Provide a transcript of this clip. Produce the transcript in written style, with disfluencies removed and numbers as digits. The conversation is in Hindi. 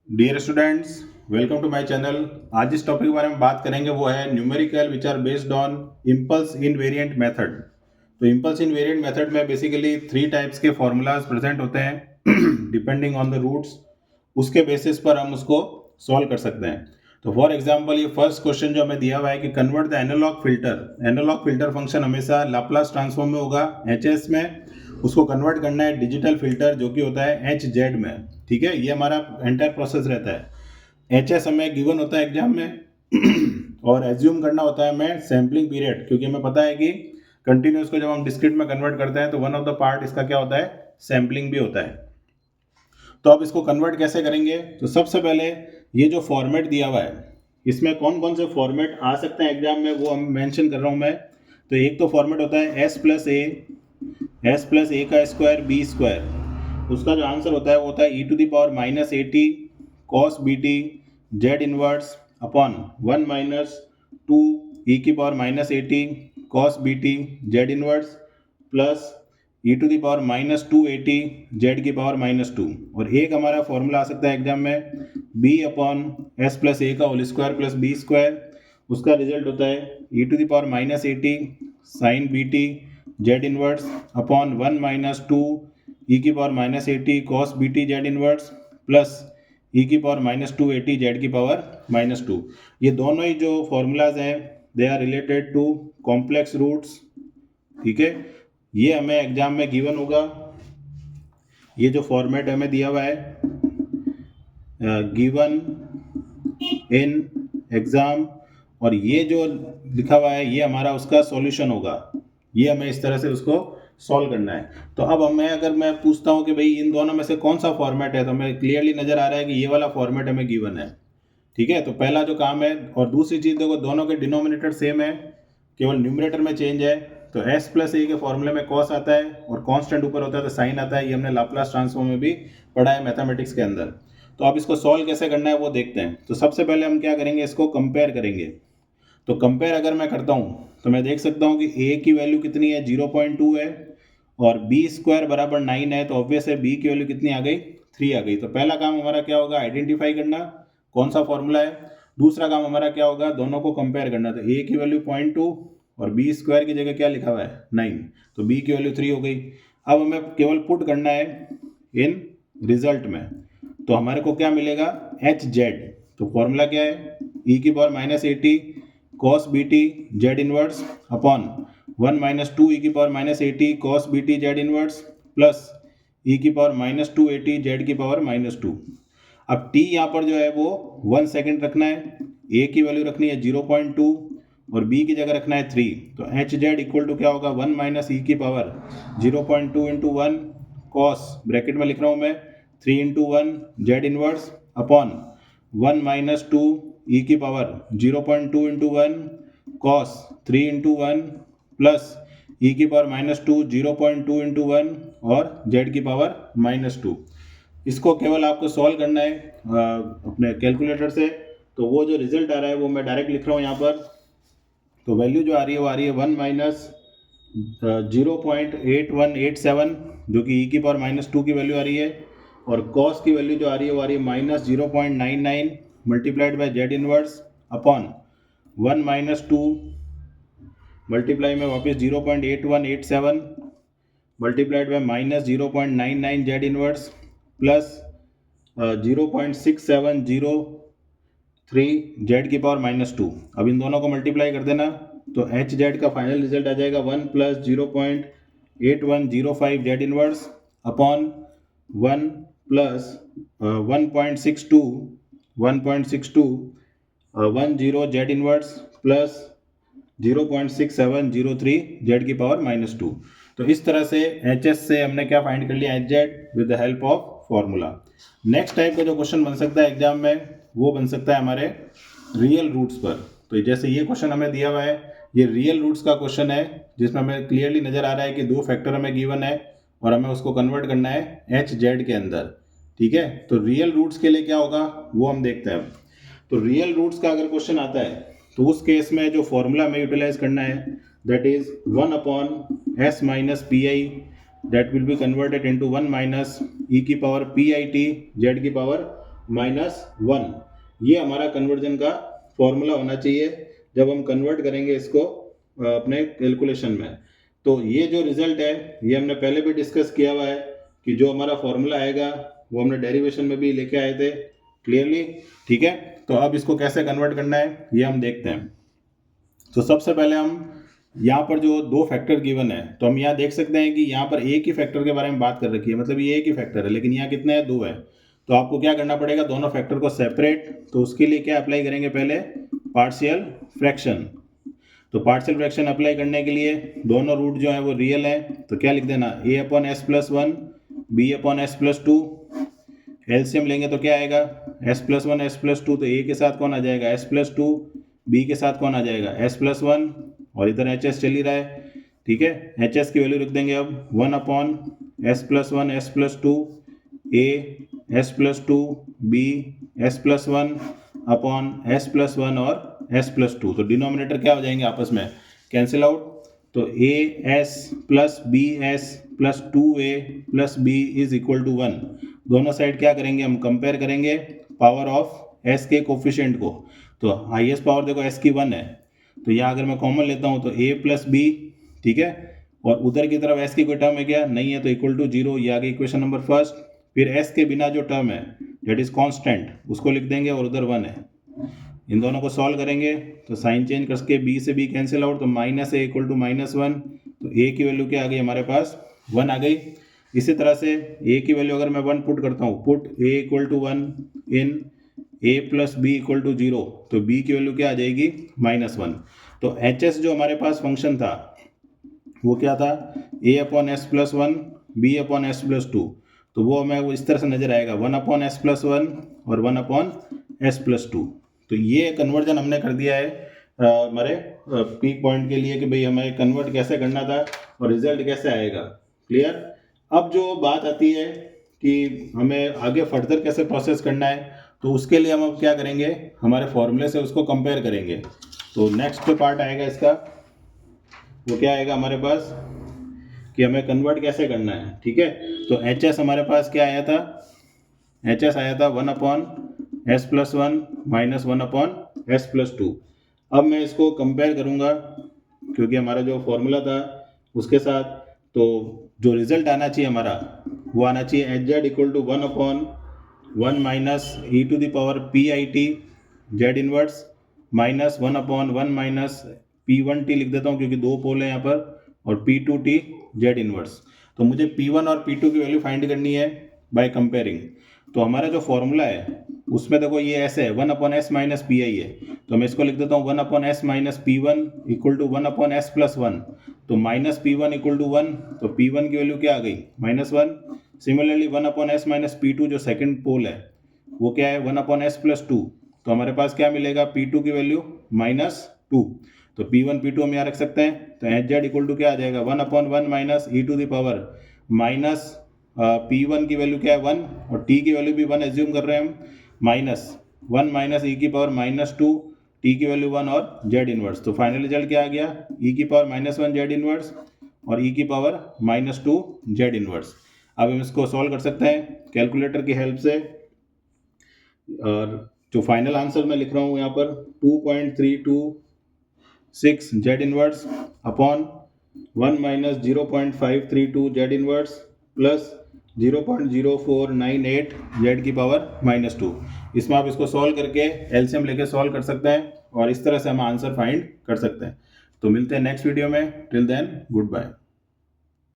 Dear students, welcome to my channel. आज जिस टॉपिक के बारे में बात करेंगे वो है numerical which are based on impulse invariant method. तो इम्पल्स इनवेरिएंट मेथड में बेसिकली थ्री टाइप्स के फॉर्मूलाज प्रेजेंट होते हैं डिपेंडिंग ऑन द रूट्स। उसके बेसिस पर हम उसको सॉल्व कर सकते हैं। तो फॉर एग्जांपल ये फर्स्ट क्वेश्चन जो हमें दिया हुआ है कि convert the analog filter function हमेशा लाप्लास ट्रांसफॉर्म में होगा एच में, उसको कन्वर्ट करना है डिजिटल फिल्टर जो कि होता है एच जेड में। ठीक है, ये हमारा एंटायर प्रोसेस रहता है। एच एस हमें गिवन होता है एग्जाम में और एज्यूम करना होता है हमें सैम्पलिंग पीरियड, क्योंकि हमें पता है कि कंटिन्यूस को जब हम डिस्क्रीट में कन्वर्ट करते हैं तो वन ऑफ द पार्ट इसका क्या होता है, सैम्पलिंग भी होता है। तो अब इसको कन्वर्ट कैसे करेंगे? तो सबसे पहले ये जो फॉर्मेट दिया हुआ है इसमें कौन कौन से फॉर्मेट आ सकते हैं एग्जाम में वो हम मेंशन कर रहा हूँ मैं। तो एक तो फॉर्मेट होता है एस प्लस ए का स्क्वायर बी स्क्वायर। उसका जो आंसर होता है वो होता है e⁻−80 cos bt Z inverse upon 1 - 2 e⁻−80 cos bt Z inverse plus e⁻−280 Z की पावर -2। और एक हमारा फॉर्मूला आ सकता है एग्जाम में b/s+a का whole square plus B square. उसका रिजल्ट होता है e⁻−80 sin bt Z inverse upon 1 - 2 e⁻−80 cos bt Z inverse plus e⁻−280 Z की पावर -2। ये दोनों ही जो फॉर्मूलाज हैं they are related to complex roots. ठीक है, ये हमें एग्जाम में गिवन होगा। ये जो फॉर्मेट हमें दिया हुआ है गिवन इन एग्जाम, और ये जो लिखा हुआ है ये हमारा उसका सॉल्यूशन होगा। ये हमें इस तरह से उसको सॉल्व करना है। तो अब अगर मैं पूछता हूँ कि भाई इन दोनों में से कौन सा फॉर्मेट है, तो हमें क्लियरली नजर आ रहा है कि ये वाला फॉर्मेट हमें गिवन है। ठीक है, तो पहला जो काम है, और दूसरी चीज देखो दोनों के डिनोमिनेटर सेम है, केवल न्यूमरेटर में चेंज है। तो s+a के फॉर्मूले में cos आता है और कांस्टेंट ऊपर होता है तो साइन आता है। ये हमने लाप्लास ट्रांसफॉर्म में भी पढ़ा है मैथमेटिक्स के अंदर। तो अब इसको सॉल्व कैसे करना है वो देखते हैं। तो सबसे पहले हम क्या करेंगे, इसको कंपेयर करेंगे। तो कंपेयर अगर मैं करता हूँ तो मैं देख सकता हूँ कि a की वैल्यू कितनी है, 0.2 है, और b स्क्वायर बराबर 9 है। तो ऑब्वियस है b की वैल्यू कितनी आ गई, 3 आ गई। तो पहला काम हमारा क्या होगा, आइडेंटिफाई करना कौन सा फॉर्मूला है। दूसरा काम हमारा क्या होगा, दोनों को कंपेयर करना। तो a की वैल्यू 0.2 और b स्क्वायर की जगह क्या लिखा हुआ है, 9, तो b की वैल्यू 3 हो गई। अब हमें केवल पुट करना है इन रिजल्ट में। तो हमारे को क्या मिलेगा, एच जेड। तो फॉर्मूला क्या है, e⁻−80 cos bt Z inverse upon 1 - 2 e⁻−80 cos bt Z inverse plus e⁻−280 Z की पावर -2। अब t यहाँ पर जो है वो 1 सेकेंड रखना है, a की वैल्यू रखनी है 0.2 और b की जगह रखना है 3। तो एच जेड इक्वल टू क्या होगा, 1 - e की पावर 0.2 × 1 cos, ब्रैकेट में लिख रहा हूँ मैं, 3 × 1 जेड इनवर्स अपॉन 1 - 2 e की पावर 0.2 × 1 cos 3 × 1 प्लस e की पावर -2 0.2 × 1 और z की पावर -2। इसको केवल आपको सॉल्व करना है अपने कैलकुलेटर से। तो वो जो रिजल्ट आ रहा है वो मैं डायरेक्ट लिख रहा हूँ यहाँ पर। तो वैल्यू जो आ रही है वो आ रही है 1 - 0.8187 जो कि e की पावर -2 की वैल्यू आ रही है, और cos की वैल्यू जो आ रही है वो आ रही है -0.99 multiplied by Z inverse upon 1 - 2 multiply में वापस 0.8187 multiplied by -0.99 Z inverse plus 0.6703 Z की पावर -2। अब इन दोनों को मल्टीप्लाई कर देना तो एच जेड का फाइनल रिजल्ट आ जाएगा 1 + 0.8105 Z inverse upon 1 + 1.62 10 Z inverse plus 0.6703 Z की पावर -2। तो इस तरह से एच एस से हमने क्या फाइंड कर लिया, H Z with the help of formula. Next type का जो क्वेश्चन बन सकता है एग्जाम में वो बन सकता है हमारे रियल रूट्स पर। तो जैसे ये क्वेश्चन हमें दिया हुआ है, ये रियल रूट्स का क्वेश्चन है जिसमें हमें क्लियरली नजर आ रहा है कि दो फैक्टर हमें गिवन है और हमें उसको कन्वर्ट करना है एच जेड के अंदर। ठीक है, तो रियल रूट्स के लिए क्या होगा वो हम देखते हैं। तो रियल रूट्स का अगर क्वेश्चन आता है तो उस केस में जो फॉर्मूला हमें यूटिलाइज करना है that is 1/s - pi that will be converted into 1 - e की पावर pit जेड की पावर -1। ये हमारा कन्वर्जन का फॉर्मूला होना चाहिए जब हम कन्वर्ट करेंगे इसको अपने कैलकुलेशन में। तो ये जो रिजल्ट है ये हमने पहले भी डिस्कस किया हुआ है कि जो हमारा फॉर्मूला आएगा वो हमने डेरिवेशन में भी लेके आए थे क्लियरली, ठीक है। तो अब इसको कैसे कन्वर्ट करना है ये हम देखते हैं। तो सबसे पहले हम यहाँ पर जो दो फैक्टर गिवन है तो हम यहाँ देख सकते हैं कि यहाँ पर एक ही फैक्टर के बारे में बात कर रखी है, मतलब ये एक ही फैक्टर है, लेकिन यहाँ कितने हैं, दो है। तो आपको क्या करना पड़ेगा, दोनों फैक्टर को सेपरेट। तो उसके लिए क्या अप्लाई करेंगे, पहले पार्शियल फ्रैक्शन। तो पार्शियल फ्रैक्शन अप्लाई करने के लिए दोनों रूट जो है वो रियल है, तो क्या लिख देना, a/s+1 b/s+2। एलसीएम लेंगे तो क्या आएगा, s+1 s+2, तो a के साथ कौन आ जाएगा, s+2, b के साथ कौन आ जाएगा, s+1, और इधर HS चल ही रहा है, ठीक है। HS की वैल्यू लिख देंगे अब 1/s+1 s+2 a s+2 b s+1 upon s+1 और s+2। तो डिनोमिनेटर क्या हो जाएंगे, आपस में कैंसिल आउट। तो as plus bs plus 2a plus b is equal to 1। दोनों साइड क्या करेंगे, हम कंपेयर करेंगे पावर ऑफ s के कोफिशिएंट को। तो हाईएस्ट पावर देखो s की 1 है, तो यहाँ अगर मैं कॉमन लेता हूँ तो a प्लस b, ठीक है, और उधर की तरफ s की कोई टर्म है क्या, नहीं है, तो इक्वल टू 0। ये आ गई इक्वेशन नंबर फर्स्ट। फिर s के बिना जो टर्म है डेट इज कांस्टेंट, उसको लिख देंगे, और उधर 1 है। इन दोनों को सॉल्व करेंगे तो साइन चेंज करके b से b कैंसिल आउट, तो -a इक्वल टू -1। तो a की वैल्यू क्या आ गई हमारे पास, 1 आ गई। इसी तरह से a की वैल्यू अगर मैं 1 पुट करता हूँ, put a equal to 1 in a plus b equal to 0, तो b की वैल्यू क्या आ जाएगी, -1। तो HS जो हमारे पास फंक्शन था वो क्या था, a/s+1 b/s+2। तो वो हमें वो इस तरह से नजर आएगा, 1/s+1 और 1/s+2। तो ये कन्वर्जन हमने कर दिया है हमारे पीक पॉइंट के लिए कि भाई हमें कन्वर्ट कैसे करना था और रिजल्ट कैसे आएगा, क्लियर। अब जो बात आती है कि हमें आगे फर्दर कैसे प्रोसेस करना है, तो उसके लिए हम अब क्या करेंगे, हमारे फॉर्मूले से उसको कंपेयर करेंगे। तो नेक्स्ट पार्ट आएगा इसका, वो क्या आएगा हमारे पास कि हमें कन्वर्ट कैसे करना है, ठीक है। तो HS हमारे पास क्या आया था, HS आया था 1/s+1 - 1/s+2। अब मैं इसको कंपेयर करूंगा क्योंकि हमारा जो फॉर्मूला था उसके साथ, तो जो रिजल्ट आना चाहिए हमारा वो आना चाहिए HZ equal to 1/1 - e⁻p(it) z inverse -1/1 - p1t लिख देता हूँ क्योंकि दो पोल है यहाँ पर, और p2t z इनवर्स। तो मुझे p1 और p2 की वैल्यू फाइंड करनी है बाय कंपेयरिंग। तो हमारा जो फॉर्मूला है उसमें देखो ये ऐसे है 1/s - pi है, तो मैं इसको लिख देता हूँ 1/s - p1 equal to 1/s+1। तो -p1 इक्वल टू 1, तो p1 की वैल्यू क्या आ गई, -1। सिमिलरली 1/s - p2 जो सेकंड पोल है वो क्या है 1/s+2। तो हमारे पास क्या मिलेगा, p2 की वैल्यू -2। तो p1 p2 हम यहाँ रख सकते हैं। तो HZ इक्वल टू क्या आ जाएगा 1/1 - e⁻ p1 की वैल्यू क्या है 1, और t की वैल्यू भी 1 एज्यूम कर रहे हैं हम, -1 - e⁻², t की वैल्यू 1 और z इनवर्स। तो फाइनल रिजल्ट क्या आ गया, e⁻−1 z इनवर्स और e⁻−2 z इनवर्स। अब हम इसको सॉल्व कर सकते हैं कैलकुलेटर की हेल्प से, और जो फाइनल आंसर मैं लिख रहा हूँ यहाँ पर 2.326 z inverse upon 1 - 0.532 z inverse plus 0.0498 z की पावर -2। इसमें आप इसको सॉल्व करके एलसीएम लेके सॉल्व कर सकते हैं और इस तरह से हम आंसर फाइंड कर सकते हैं। तो मिलते हैं नेक्स्ट वीडियो में, टिल देन गुड बाय।